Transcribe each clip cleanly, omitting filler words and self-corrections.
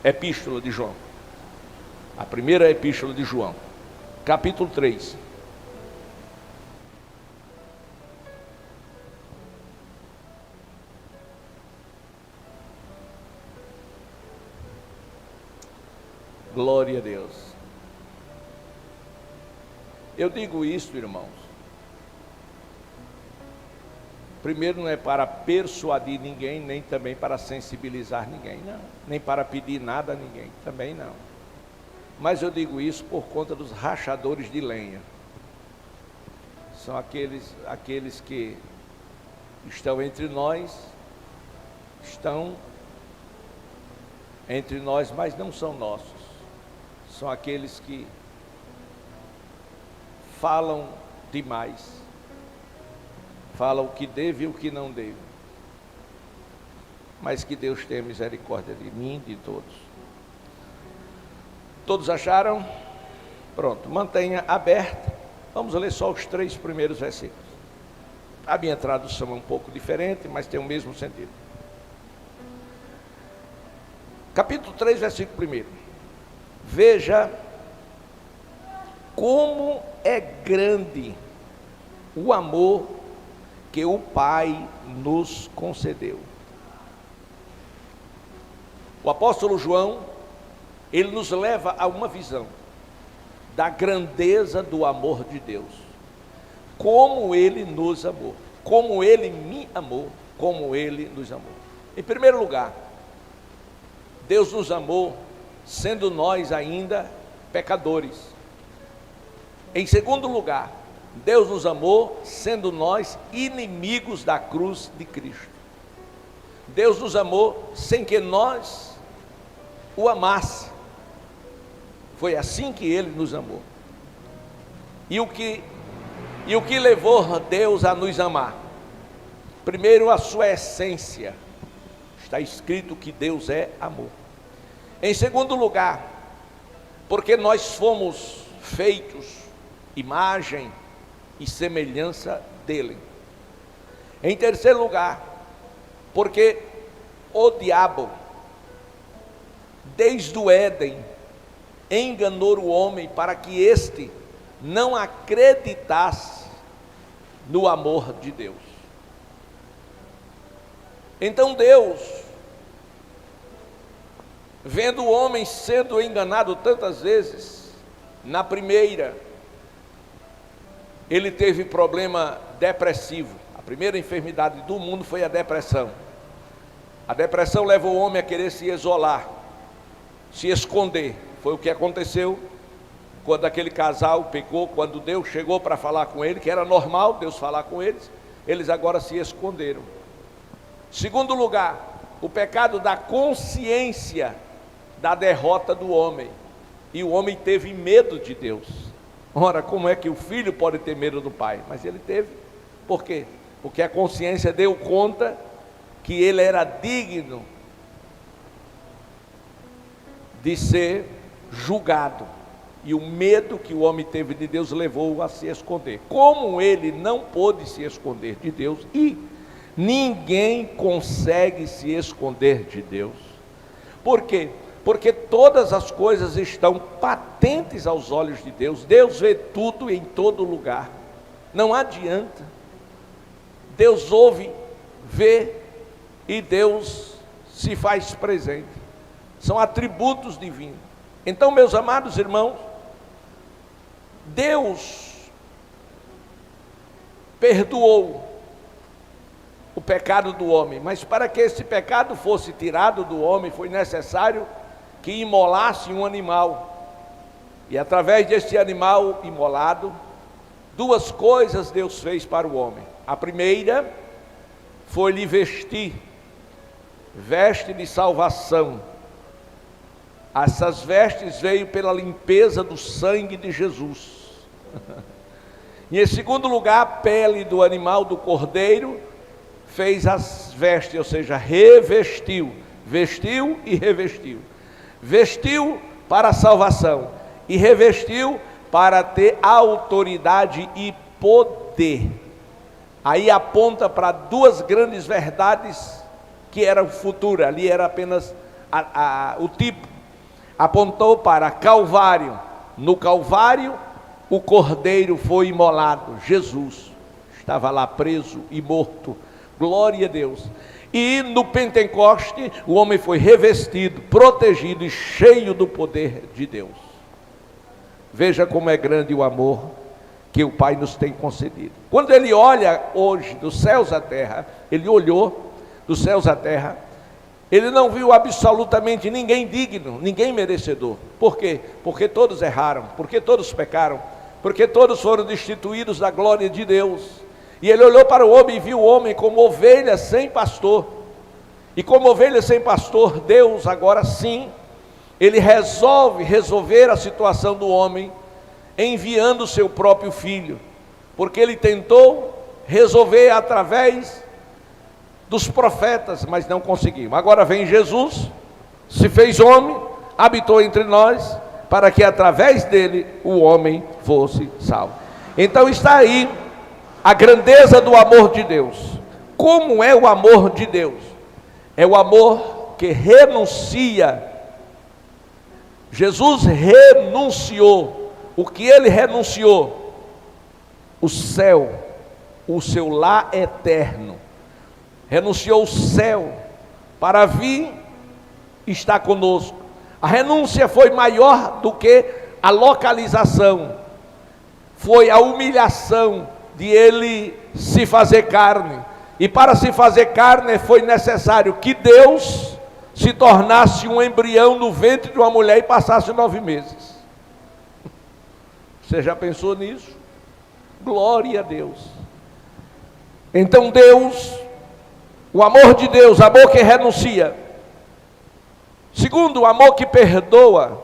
epístola de João. A primeira epístola de João, capítulo 3. Glória a Deus. Eu digo isso, irmãos, primeiro, não é para persuadir ninguém, nem também para sensibilizar ninguém, não. Nem para pedir nada a ninguém, também não. Mas eu digo isso por conta dos rachadores de lenha. São aqueles que estão entre nós, mas não são nossos. São aqueles que falam demais. Falam o que deve e o que não deve. Mas que Deus tenha misericórdia de mim e de todos. Todos acharam? Pronto, mantenha aberto. Vamos ler só os 3 primeiros versículos. A minha tradução é um pouco diferente, mas tem o mesmo sentido. Capítulo 3, versículo 1. Veja como é grande o amor que o Pai nos concedeu. O apóstolo João, ele nos leva a uma visão da grandeza do amor de Deus. Como ele nos amou, como ele me amou, como ele nos amou. Em primeiro lugar, Deus nos amou sendo nós ainda pecadores. Em segundo lugar, Deus nos amou sendo nós inimigos da cruz de Cristo. Deus nos amou sem que nós o amasse. Foi assim que Ele nos amou. E o que levou Deus a nos amar? Primeiro, a sua essência. Está escrito que Deus é amor. Em segundo lugar, porque nós fomos feitos imagem e semelhança dele. Em terceiro lugar, porque o diabo, desde o Éden, enganou o homem para que este não acreditasse no amor de Deus. Então Deus, vendo o homem sendo enganado tantas vezes, na primeira, ele teve problema depressivo. A primeira enfermidade do mundo foi a depressão. A depressão leva o homem a querer se isolar, se esconder. Foi o que aconteceu quando aquele casal pecou, quando Deus chegou para falar com ele, que era normal Deus falar com eles, eles agora se esconderam. Segundo lugar, o pecado da consciência da derrota do homem, e o homem teve medo de Deus. Ora, como é que o filho pode ter medo do pai? Mas ele teve. Por quê? Porque a consciência deu conta que ele era digno de ser julgado, e o medo que o homem teve de Deus levou-o a se esconder. Como ele não pôde se esconder de Deus, e ninguém consegue se esconder de Deus. Por quê? Porque todas as coisas estão patentes aos olhos de Deus. Deus vê tudo em todo lugar. Não adianta. Deus ouve, vê, e Deus se faz presente. São atributos divinos. Então, meus amados irmãos, Deus perdoou o pecado do homem, mas para que esse pecado fosse tirado do homem, foi necessário que imolasse um animal. E através desse animal imolado, 2 coisas Deus fez para o homem. A primeira foi lhe vestir, veste de salvação. Essas vestes veio pela limpeza do sangue de Jesus. E em segundo lugar, a pele do animal, do cordeiro, fez as vestes, ou seja, revestiu, vestiu e revestiu. Vestiu para a salvação e revestiu para ter autoridade e poder. Aí aponta para 2 grandes verdades que eram futuras. Ali era apenas o tipo apontou para Calvário. No Calvário, o Cordeiro foi imolado. Jesus estava lá preso e morto. Glória a Deus. E no Pentecoste, o homem foi revestido, protegido e cheio do poder de Deus. Veja como é grande o amor que o Pai nos tem concedido. Quando ele olha hoje dos céus à terra, ele olhou dos céus à terra, ele não viu absolutamente ninguém digno, ninguém merecedor. Por quê? Porque todos erraram, porque todos pecaram, porque todos foram destituídos da glória de Deus. E ele olhou para o homem e viu o homem como ovelha sem pastor. E como ovelha sem pastor, Deus agora sim, ele resolver a situação do homem, enviando o seu próprio filho. Porque ele tentou resolver através dos profetas, mas não conseguiu. Agora vem Jesus, se fez homem, habitou entre nós, para que através dele o homem fosse salvo. Então está aí a grandeza do amor de Deus. Como é o amor de Deus? É o amor que renuncia. Jesus renunciou. O que ele renunciou? O céu, o seu lar eterno. Renunciou o céu para vir estar conosco. A renúncia foi maior do que a localização. Foi a humilhação de ele se fazer carne. E para se fazer carne foi necessário que Deus se tornasse um embrião no ventre de uma mulher e passasse 9 meses. Você já pensou nisso? Glória a Deus. Então Deus, o amor de Deus, amor que renuncia. Segundo, o amor que perdoa.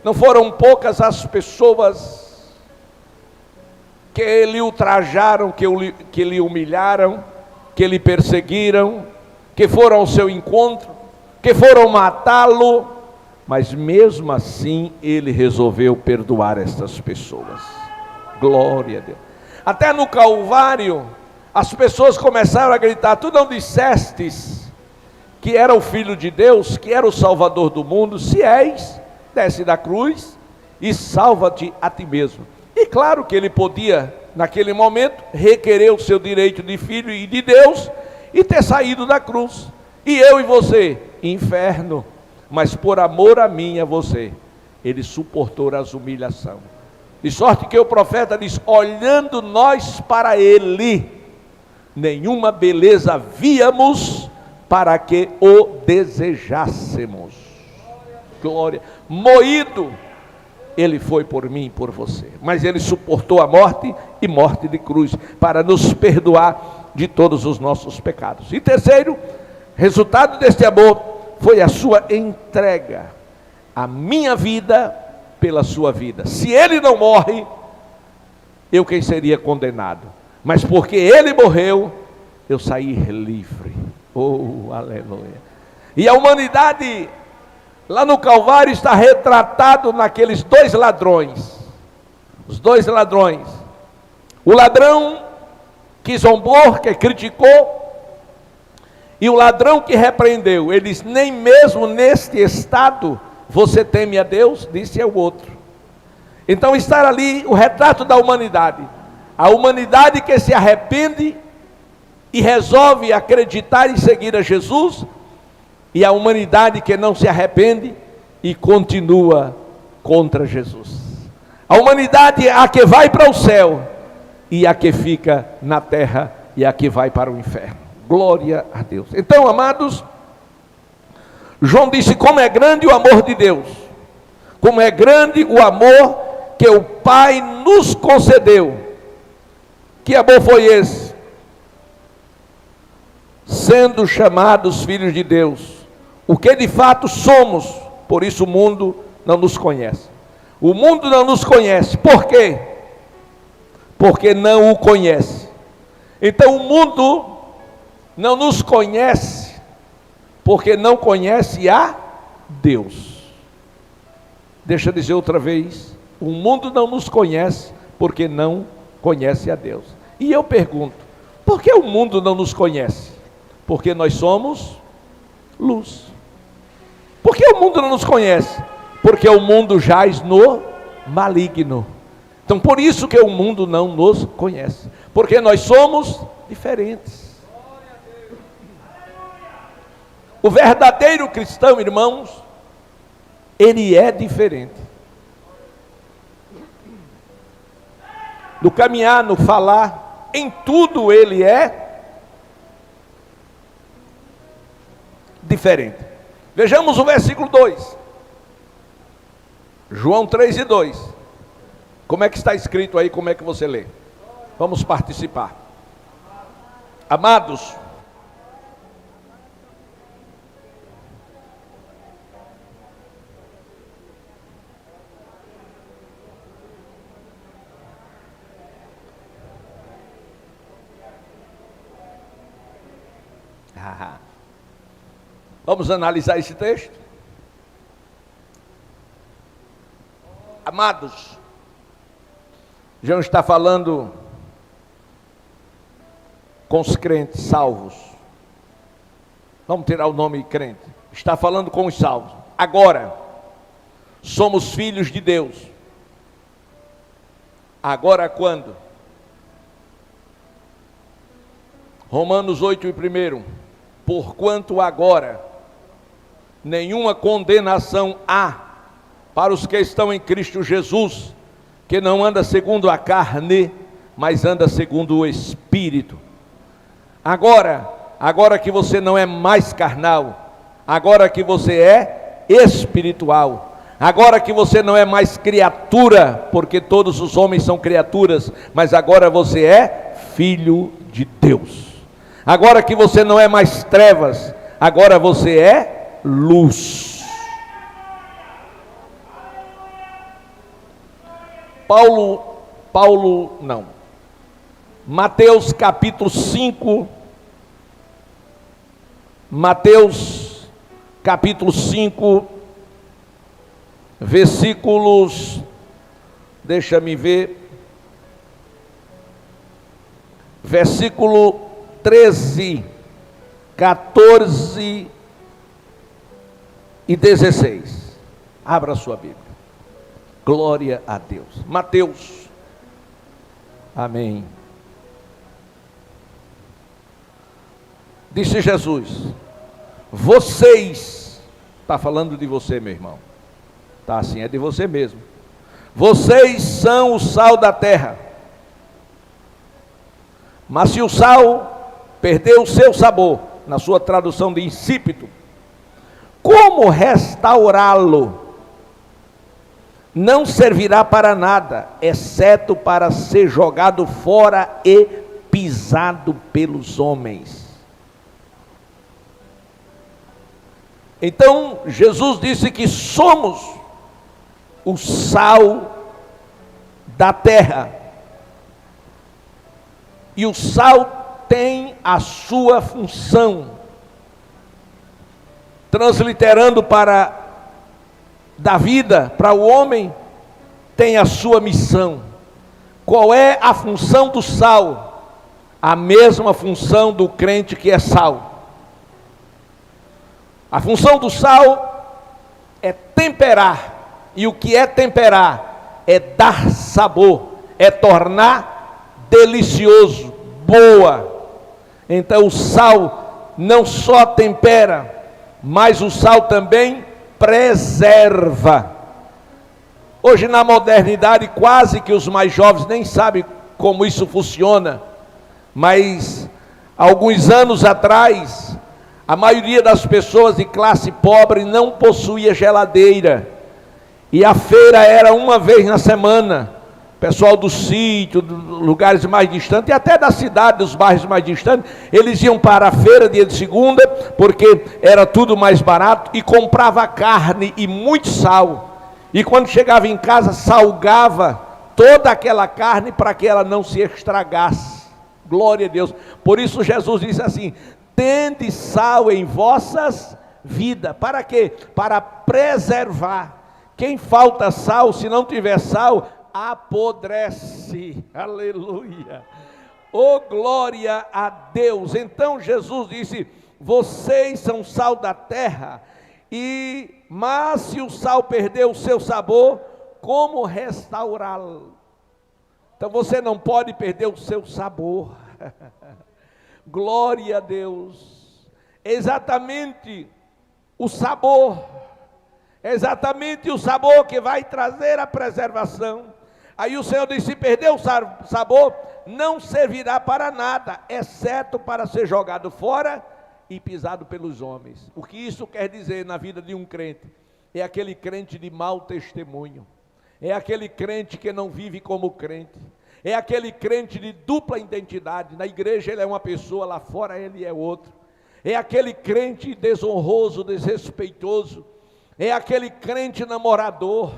Não foram poucas as pessoas que lhe ultrajaram, que lhe humilharam, que lhe perseguiram, que foram ao seu encontro, que foram matá-lo, mas mesmo assim ele resolveu perdoar essas pessoas. Glória a Deus. Até no Calvário, as pessoas começaram a gritar: tu não dissestes que era o Filho de Deus, que era o Salvador do mundo? Se és, desce da cruz e salva-te a ti mesmo. E claro que ele podia, naquele momento, requerer o seu direito de filho e de Deus e ter saído da cruz. E eu e você, inferno. Mas por amor a mim e a você, ele suportou as humilhações. De sorte que o profeta diz: olhando nós para ele, nenhuma beleza víamos para que o desejássemos. Glória. Moído, ele foi por mim e por você, mas ele suportou a morte e morte de cruz, para nos perdoar de todos os nossos pecados. E terceiro, resultado deste amor, foi a sua entrega, a minha vida pela sua vida. Se ele não morre, eu quem seria condenado? Mas porque ele morreu, eu saí livre. Oh, aleluia. E a humanidade lá no Calvário está retratado naqueles 2 ladrões. Os 2 ladrões. O ladrão que zombou, que criticou, e o ladrão que repreendeu. Ele diz: nem mesmo neste estado você teme a Deus? Disse ao outro. Então está ali o retrato da humanidade. A humanidade que se arrepende e resolve acreditar e seguir a Jesus, e a humanidade que não se arrepende e continua contra Jesus. A humanidade é a que vai para o céu, e a que fica na terra, e a que vai para o inferno. Glória a Deus. Então, amados, João disse: como é grande o amor de Deus, como é grande o amor que o Pai nos concedeu. Que amor foi esse? Sendo chamados filhos de Deus, o que de fato somos. Por isso o mundo não nos conhece. O mundo não nos conhece. Por quê? Porque não o conhece. Então o mundo não nos conhece porque não conhece a Deus. Deixa eu dizer outra vez: o mundo não nos conhece porque não conhece a Deus. E eu pergunto: por que o mundo não nos conhece? Porque nós somos luz. Por que o mundo não nos conhece? porque o mundo jaz no maligno. Então por isso que o mundo não nos conhece, porque nós somos diferentes. O verdadeiro cristão, irmãos, ele é diferente. No caminhar, no falar, em tudo ele é diferente. Vejamos o versículo 2. João 3:2. Como é que está escrito aí? Como é que você lê? Vamos participar. Amados, vamos analisar esse texto. Amados, João está falando com os crentes salvos. Vamos tirar o nome crente. Está falando com os salvos. Agora, somos filhos de Deus. Agora quando? Romanos 8:1. Porquanto agora nenhuma condenação há para os que estão em Cristo Jesus, que não anda segundo a carne, mas anda segundo o Espírito. Agora que você não é mais carnal, agora que você é espiritual, agora que você não é mais criatura, porque todos os homens são criaturas, mas agora você é filho de Deus. Agora que você não é mais trevas, agora você é luz. Mateus capítulo 5, Mateus capítulo 5, versículos, deixa-me ver, versículo 13, 14 e 16. Abra sua Bíblia. Glória a Deus. Mateus. Amém. Disse Jesus: vocês, está falando de você, meu irmão, está assim, é de você mesmo. Vocês são o sal da terra. Mas se o sal perdeu o seu sabor, na sua tradução de insípido, como restaurá-lo? Não servirá para nada, exceto para ser jogado fora e pisado pelos homens. Então, Jesus disse que somos o sal da terra. E o sal tem a sua função. Transliterando para da vida, para o homem, tem a sua missão. Qual é a função do sal? A mesma função do crente que é sal. A função do sal é temperar. E o que é temperar? É dar sabor, é tornar delicioso, boa. Então o sal não só tempera, mas o sal também preserva. Hoje na modernidade quase que os mais jovens nem sabem como isso funciona, mas alguns anos atrás a maioria das pessoas de classe pobre não possuía geladeira, e a feira era uma vez na semana. Pessoal do sítio, dos lugares mais distantes, e até da cidade, dos bairros mais distantes, eles iam para a feira dia de segunda, porque era tudo mais barato, e comprava carne e muito sal, e quando chegava em casa, salgava toda aquela carne, para que ela não se estragasse. Glória a Deus. Por isso Jesus disse assim: tende sal em vossas vidas. Para quê? Para preservar. Quem falta sal, se não tiver sal, apodrece. Aleluia. Oh, glória a Deus. Então Jesus disse: vocês são sal da terra, Mas se o sal perdeu o seu sabor, como restaurá-lo? Então você não pode perder o seu sabor. Glória a Deus. Exatamente o sabor. Exatamente o sabor que vai trazer a preservação. Aí o Senhor disse: se perder o sabor, não servirá para nada, exceto para ser jogado fora e pisado pelos homens. O que isso quer dizer na vida de um crente? É aquele crente de mau testemunho, é aquele crente que não vive como crente, é aquele crente de dupla identidade. Na igreja ele é uma pessoa, lá fora ele é outro. É aquele crente desonroso, desrespeitoso, é aquele crente namorador.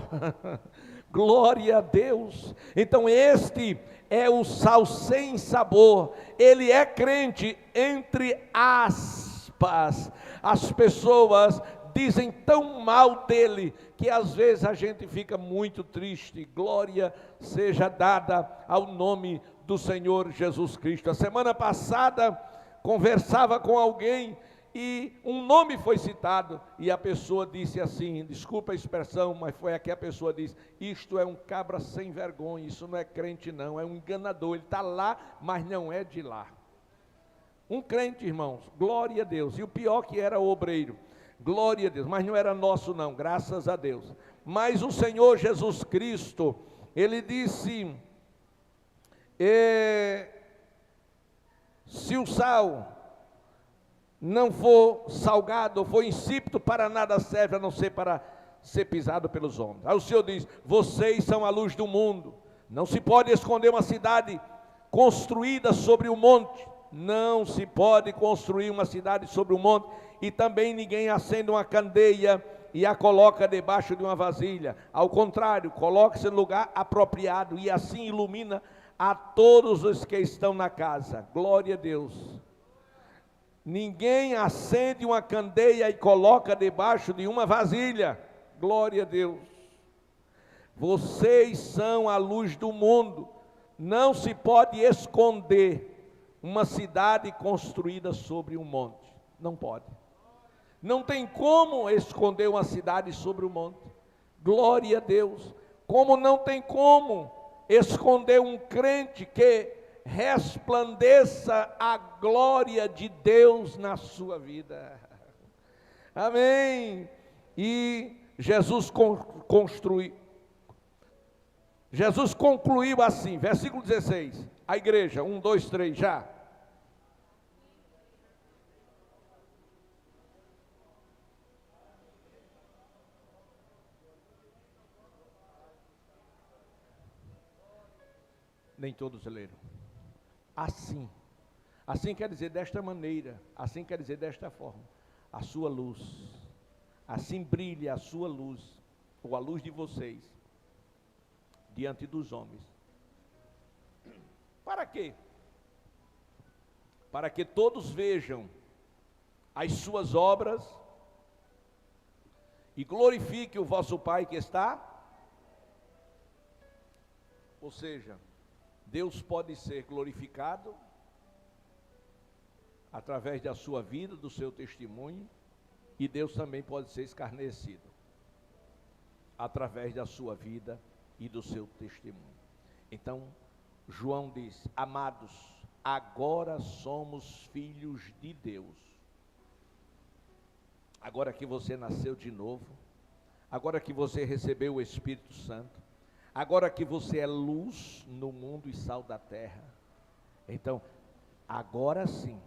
Glória a Deus. Então este é o sal sem sabor. Ele é crente, entre aspas. As pessoas dizem tão mal dele, que às vezes a gente fica muito triste. Glória seja dada ao nome do Senhor Jesus Cristo. A semana passada, conversava com alguém, e um nome foi citado, e a pessoa disse assim, desculpa a expressão, mas foi aqui a pessoa disse: isto é um cabra sem vergonha, isso não é crente não, é um enganador, ele está lá, mas não é de lá. Um crente, irmãos, glória a Deus, e o pior que era obreiro, glória a Deus, mas não era nosso não, graças a Deus. Mas o Senhor Jesus Cristo, ele disse, se o sal não for salgado, for insípido, para nada serve, a não ser para ser pisado pelos homens. Aí o Senhor diz: vocês são a luz do mundo. Não se pode esconder uma cidade construída sobre um monte. Não se pode construir uma cidade sobre um monte. E também ninguém acende uma candeia e a coloca debaixo de uma vasilha. Ao contrário, coloca-se no lugar apropriado, e assim ilumina a todos os que estão na casa. Glória a Deus. Ninguém acende uma candeia e coloca debaixo de uma vasilha. Glória a Deus. Vocês são a luz do mundo. Não se pode esconder uma cidade construída sobre um monte. Não pode. Não tem como esconder uma cidade sobre um monte. Glória a Deus. Como não tem como esconder um crente que resplandeça a glória de Deus na sua vida. Amém. E Jesus concluiu assim, versículo 16, a igreja, 1, 2, 3, já. Nem todos leram. Assim quer dizer desta maneira, assim quer dizer desta forma, a sua luz, assim brilha a sua luz, ou a luz de vocês, diante dos homens. Para quê? Para que todos vejam as suas obras e glorifiquem o vosso Pai que está. Ou seja, Deus pode ser glorificado através da sua vida, do seu testemunho, e Deus também pode ser escarnecido através da sua vida e do seu testemunho. Então, João diz: amados, agora somos filhos de Deus. Agora que você nasceu de novo, agora que você recebeu o Espírito Santo, agora que você é luz no mundo e sal da terra, então, agora sim.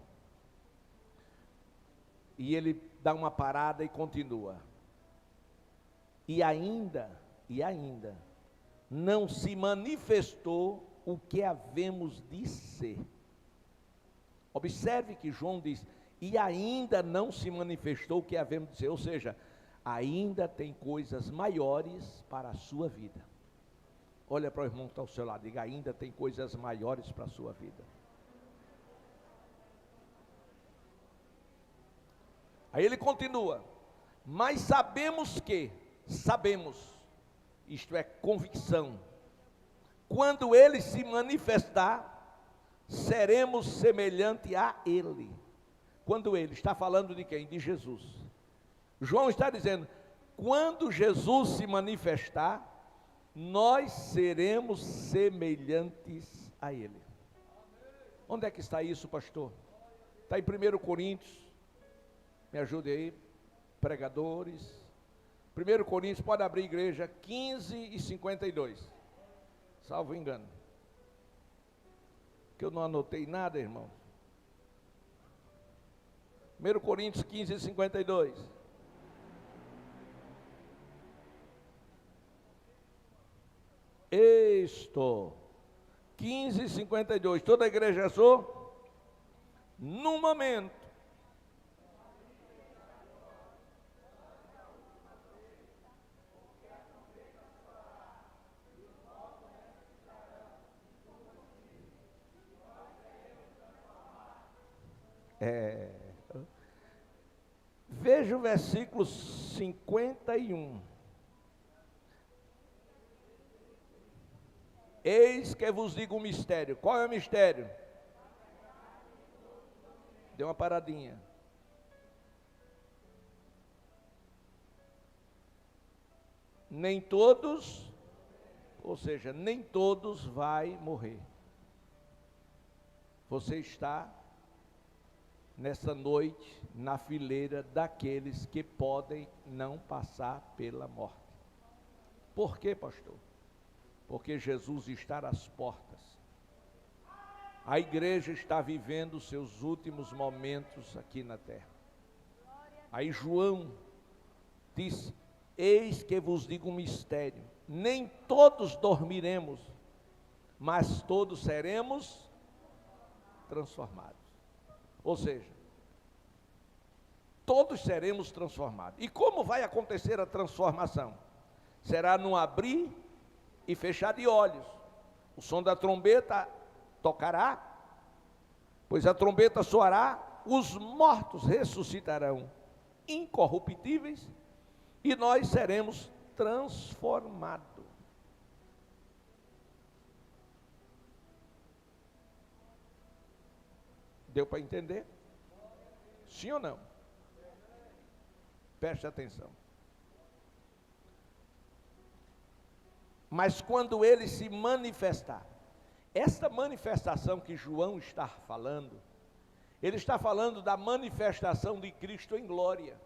E ele dá uma parada e continua. E ainda, não se manifestou o que havemos de ser. Observe que João diz, e ainda não se manifestou o que havemos de ser, ou seja, ainda tem coisas maiores para a sua vida. Olha para o irmão que está ao seu lado, diga: ainda tem coisas maiores para a sua vida. Aí ele continua, mas sabemos, isto é convicção, quando ele se manifestar, seremos semelhante a ele. Quando ele, está falando de quem? De Jesus. João está dizendo, quando Jesus se manifestar, nós seremos semelhantes a Ele. Onde é que está isso, pastor? Está em 1 Coríntios, me ajude aí, pregadores. 1 Coríntios, pode abrir, igreja, 15 e 52, salvo engano. Que eu não anotei nada, irmão. 1 Coríntios 15 e 52. Isto, 15 e 52, toda a igreja achou? No momento. Veja o versículo 51. Eis que vos digo um mistério. Qual é o mistério? Deu uma paradinha. Nem todos, ou seja, nem todos vai morrer. Você está nessa noite na fileira daqueles que podem não passar pela morte. Por quê, pastor? Porque Jesus está às portas. A igreja está vivendo os seus últimos momentos aqui na terra. Aí João diz, eis que vos digo um mistério, nem todos dormiremos, mas todos seremos transformados. Ou seja, todos seremos transformados. E como vai acontecer a transformação? Será num abrir e fechar de olhos. O som da trombeta tocará, pois a trombeta soará, os mortos ressuscitarão incorruptíveis e nós seremos transformados. Deu para entender? Sim ou não? Preste atenção. Mas quando ele se manifestar, esta manifestação que João está falando, ele está falando da manifestação de Cristo em glória.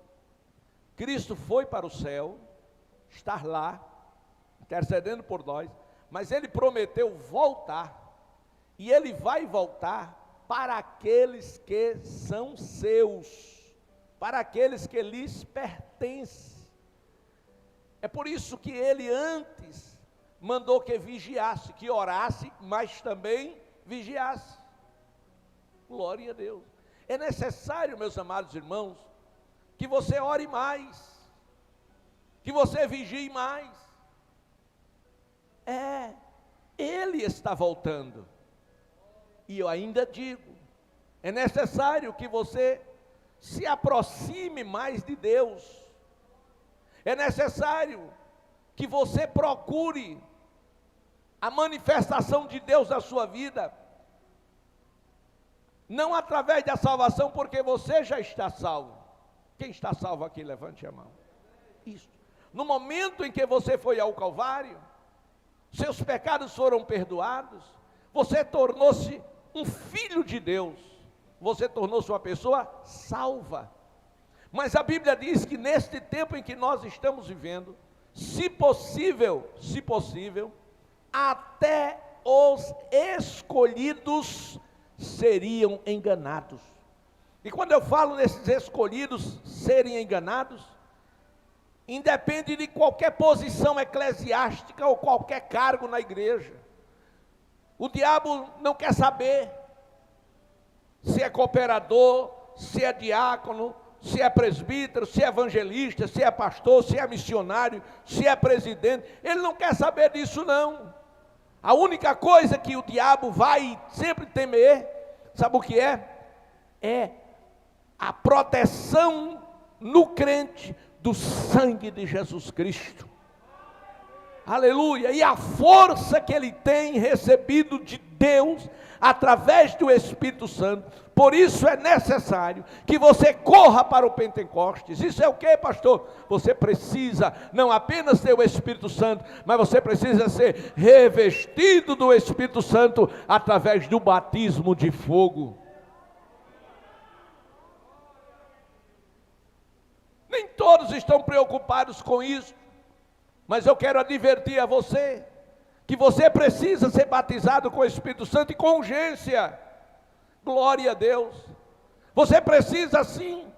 Cristo foi para o céu, estar lá, intercedendo por nós, mas ele prometeu voltar, e ele vai voltar para aqueles que são seus, para aqueles que lhes pertencem. É por isso que ele antes mandou que vigiasse, que orasse, mas também vigiasse. Glória a Deus. É necessário, meus amados irmãos, que você ore mais, que você vigie mais. Ele está voltando. E eu ainda digo, é necessário que você se aproxime mais de Deus. É necessário que você procure a manifestação de Deus na sua vida, não através da salvação, porque você já está salvo. Quem está salvo aqui, levante a mão. Isso. No momento em que você foi ao Calvário, seus pecados foram perdoados, você tornou-se um filho de Deus, você tornou-se uma pessoa salva. Mas a Bíblia diz que neste tempo em que nós estamos vivendo, se possível, até os escolhidos seriam enganados. E quando eu falo nesses escolhidos serem enganados, independe de qualquer posição eclesiástica ou qualquer cargo na igreja. O diabo não quer saber se é cooperador, se é diácono, se é presbítero, se é evangelista, se é pastor, se é missionário, se é presidente. Ele não quer saber disso não. A única coisa que o diabo vai sempre temer, sabe o que é? É a proteção no crente do sangue de Jesus Cristo. Aleluia! E a força que ele tem recebido de Deus, através do Espírito Santo, Por isso é necessário que você corra para o Pentecostes. Isso é o que, pastor? Você precisa não apenas ter o Espírito Santo, mas você precisa ser revestido do Espírito Santo através do batismo de fogo. Nem todos estão preocupados com isso, mas eu quero advertir a você, que você precisa ser batizado com o Espírito Santo e com urgência. Glória a Deus. Você precisa sim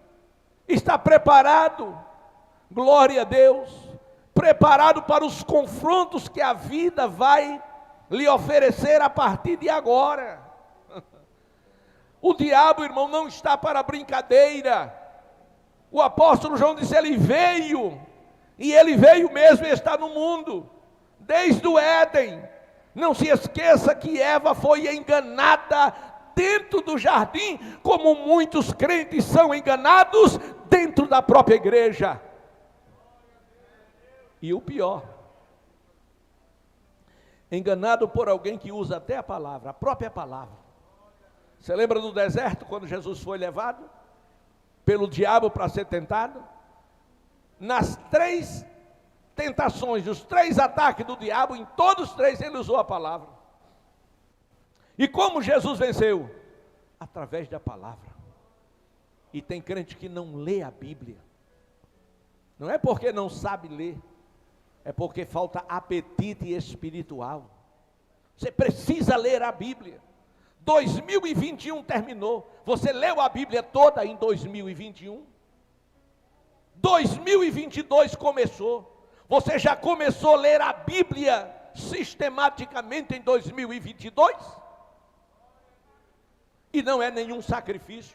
estar preparado. Glória a Deus. Preparado para os confrontos que a vida vai lhe oferecer a partir de agora. O diabo, irmão, não está para brincadeira. O apóstolo João disse, ele veio, e ele veio mesmo e está no mundo, desde o Éden. Não se esqueça que Eva foi enganada dentro do jardim, como muitos crentes são enganados dentro da própria igreja. E o pior, enganado por alguém que usa até a palavra, a própria palavra. Você lembra do deserto, quando Jesus foi levado pelo diabo para ser tentado? Nas 3 tentações, os 3 ataques do diabo, em todos os 3 ele usou a palavra. E como Jesus venceu? Através da palavra. E tem crente que não lê a Bíblia. Não é porque não sabe ler, é porque falta apetite espiritual. Você precisa ler a Bíblia. 2021 terminou. Você leu a Bíblia toda em 2021? 2022 começou. Você já começou a ler a Bíblia sistematicamente em 2022? E não é nenhum sacrifício.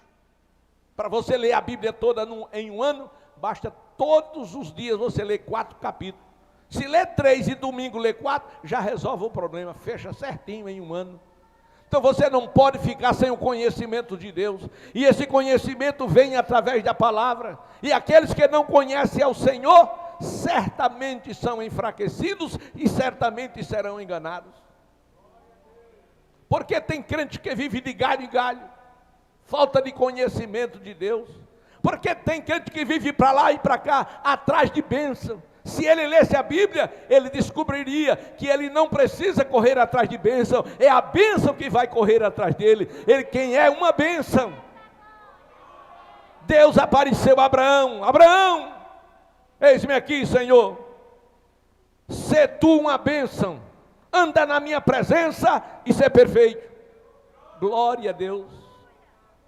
Para você ler a Bíblia toda em um ano, basta todos os dias você ler 4 capítulos. Se ler 3 e domingo ler 4, já resolve o problema, fecha certinho em um ano. Então você não pode ficar sem o conhecimento de Deus. E esse conhecimento vem através da palavra. E aqueles que não conhecem ao Senhor, certamente são enfraquecidos e certamente serão enganados. Porque tem crente que vive de galho em galho, falta de conhecimento de Deus. Porque tem crente que vive para lá e para cá, atrás de bênção. Se ele lesse a Bíblia, ele descobriria que ele não precisa correr atrás de bênção, é a bênção que vai correr atrás dele. Ele quem é uma bênção. Deus apareceu a Abraão: Abraão, eis-me aqui, Senhor, sê tu uma bênção, anda na minha presença e ser perfeito. Glória a Deus,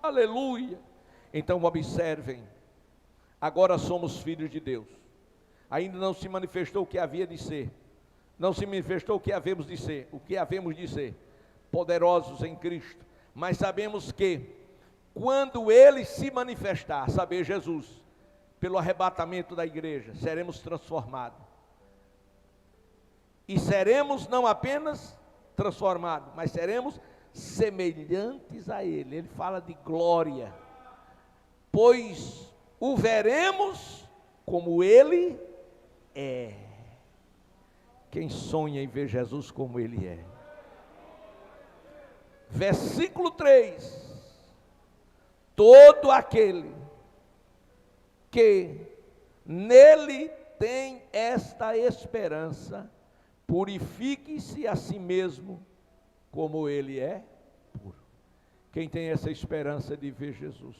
aleluia. Então observem, agora somos filhos de Deus. Ainda não se manifestou o que havia de ser, não se manifestou o que havemos de ser, poderosos em Cristo, mas sabemos que, quando Ele se manifestar, saber Jesus, pelo arrebatamento da igreja, seremos transformados, e seremos não apenas transformados, mas seremos semelhantes a Ele. Ele fala de glória, pois o veremos como Ele é. Quem sonha em ver Jesus como Ele é? Versículo 3: todo aquele que nele tem esta esperança, purifique-se a si mesmo, como Ele é puro. Quem tem essa esperança de ver Jesus?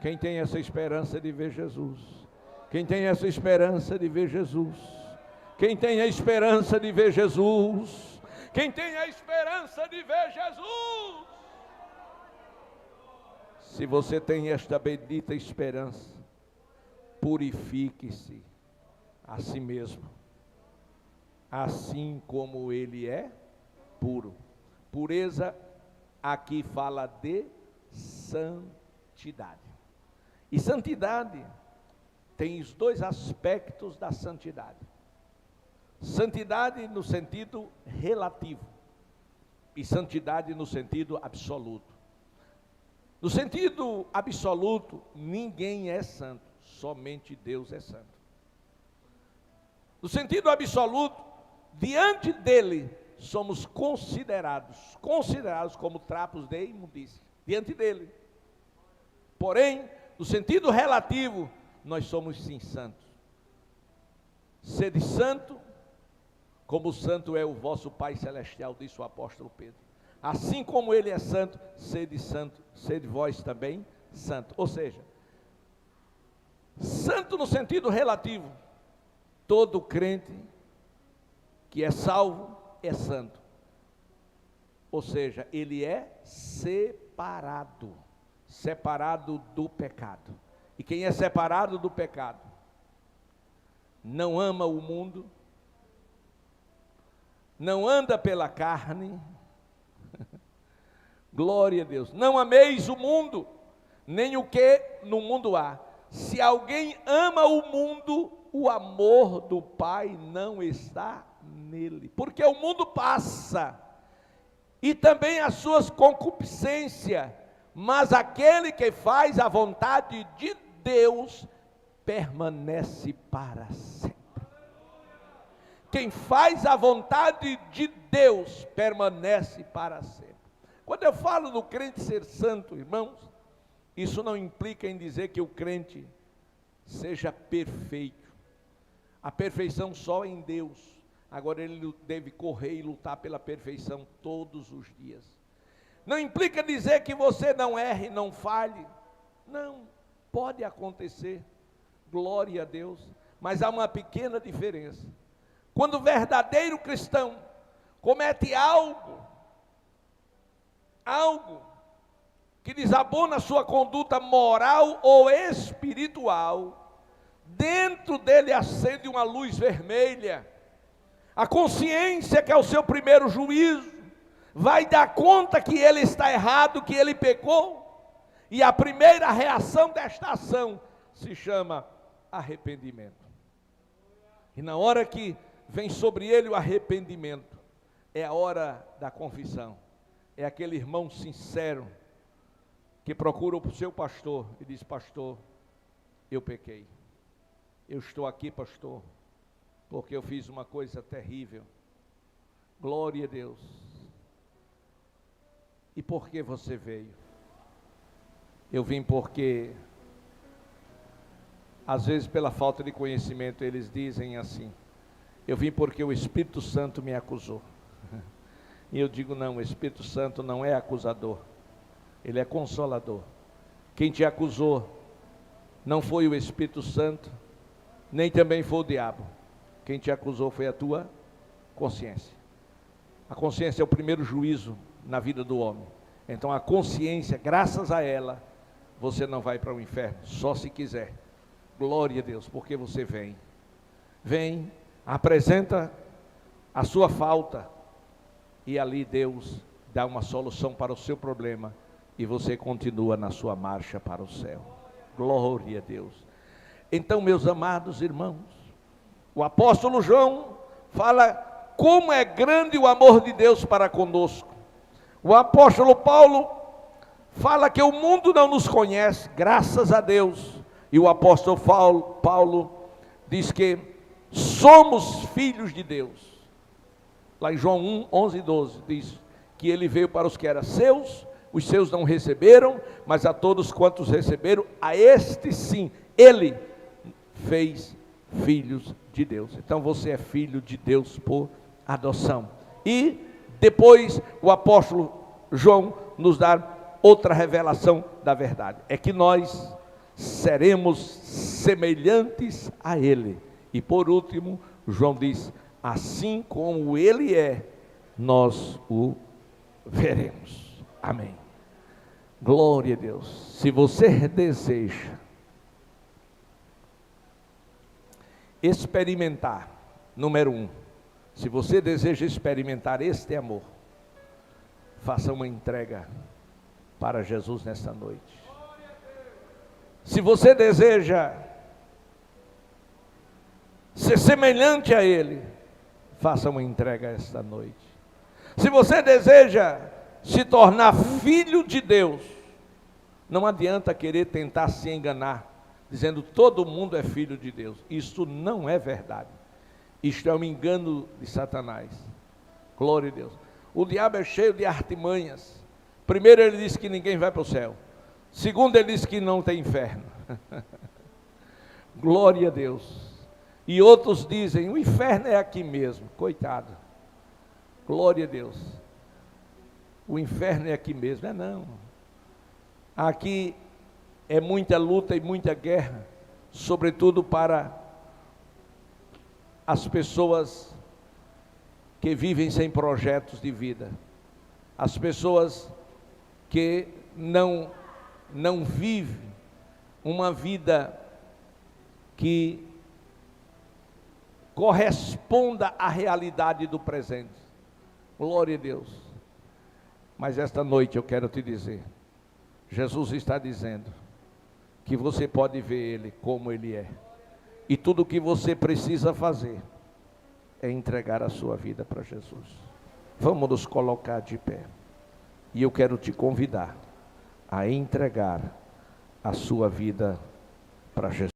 Quem tem essa esperança de ver Jesus? Quem tem essa esperança de ver Jesus? Quem tem a esperança de ver Jesus? Quem tem a esperança de ver Jesus? Se você tem esta bendita esperança, purifique-se a si mesmo, assim como Ele é puro. Pureza aqui fala de santidade. E santidade tem os 2 aspectos da santidade. Santidade no sentido relativo e santidade no sentido absoluto. No sentido absoluto, ninguém é santo, somente Deus é santo. No sentido absoluto, diante dele somos considerados como trapos de imundícia. diante dele. Porém, no sentido relativo, nós somos sim santos. Sede santo, como santo é o vosso Pai Celestial, disse o apóstolo Pedro. Assim como ele é santo, sede vós também santo. Ou seja, santo no sentido relativo. Todo crente que é salvo é santo. Ou seja, ele é separado do pecado. E quem é separado do pecado não ama o mundo, não anda pela carne. Glória a Deus. Não ameis o mundo, nem o que no mundo há. Se alguém ama o mundo, o amor do Pai não está nele. Porque o mundo passa, e também as suas concupiscências, mas aquele que faz a vontade de Deus permanece para sempre. Quem faz a vontade de Deus permanece para sempre. Quando eu falo do crente ser santo, irmãos, isso não implica em dizer que o crente seja perfeito. A perfeição só em Deus. Agora ele deve correr e lutar pela perfeição todos os dias. Não implica dizer que você não erre, não falhe. Não, pode acontecer. Glória a Deus. Mas há uma pequena diferença. Quando o verdadeiro cristão comete algo que desabona a sua conduta moral ou espiritual, dentro dele acende uma luz vermelha. A consciência, que é o seu primeiro juízo, vai dar conta que ele está errado, que ele pecou, e a primeira reação desta ação se chama arrependimento. E na hora que vem sobre ele o arrependimento, é a hora da confissão. É aquele irmão sincero que procura o seu pastor e diz: pastor, eu pequei. Eu estou aqui, pastor, porque eu fiz uma coisa terrível. Glória a Deus. E por que você veio? Eu vim porque, às vezes pela falta de conhecimento, eles dizem assim: eu vim porque o Espírito Santo me acusou. E eu digo: não, o Espírito Santo não é acusador, ele é consolador. Quem te acusou não foi o Espírito Santo, nem também foi o diabo. Quem te acusou foi a tua consciência. A consciência é o primeiro juízo na vida do homem. Então a consciência, graças a ela, você não vai para o inferno, só se quiser. Glória a Deus, porque você vem, apresenta a sua falta, e ali Deus dá uma solução para o seu problema, e você continua na sua marcha para o céu. Glória a Deus. Então, meus amados irmãos, o apóstolo João fala como é grande o amor de Deus para conosco. O apóstolo Paulo fala que o mundo não nos conhece, graças a Deus. E o apóstolo Paulo diz que somos filhos de Deus. Lá em João 1, 11 e 12, diz que ele veio para os que eram seus, os seus não receberam, mas a todos quantos receberam, a este sim, ele fez filhos de Deus. Então você é filho de Deus por adoção. E depois o apóstolo João nos dá outra revelação da verdade, é que nós seremos semelhantes a ele. E por último, João diz: assim como ele é, nós o veremos. Amém. Glória a Deus. Se você deseja experimentar, número 1, se você deseja experimentar este amor, faça uma entrega para Jesus nesta noite. Se você deseja ser semelhante a Ele, faça uma entrega esta noite. Se você deseja se tornar filho de Deus, não adianta querer tentar se enganar, dizendo todo mundo é filho de Deus. Isso não é verdade. Isto é um engano de Satanás. Glória a Deus. O diabo é cheio de artimanhas Primeiro, ele disse que ninguém vai para o céu. Segundo, ele disse que não tem inferno. Glória a Deus. E outros dizem, o inferno é aqui mesmo. Coitado. Glória a Deus. O inferno é aqui mesmo. Não. Aqui é muita luta e muita guerra, sobretudo para as pessoas que vivem sem projetos de vida. As pessoas que não vivem uma vida que corresponda à realidade do presente. Glória a Deus. Mas esta noite eu quero te dizer, Jesus está dizendo que você pode ver Ele como Ele é. E tudo o que você precisa fazer é entregar a sua vida para Jesus. Vamos nos colocar de pé. E eu quero te convidar a entregar a sua vida para Jesus.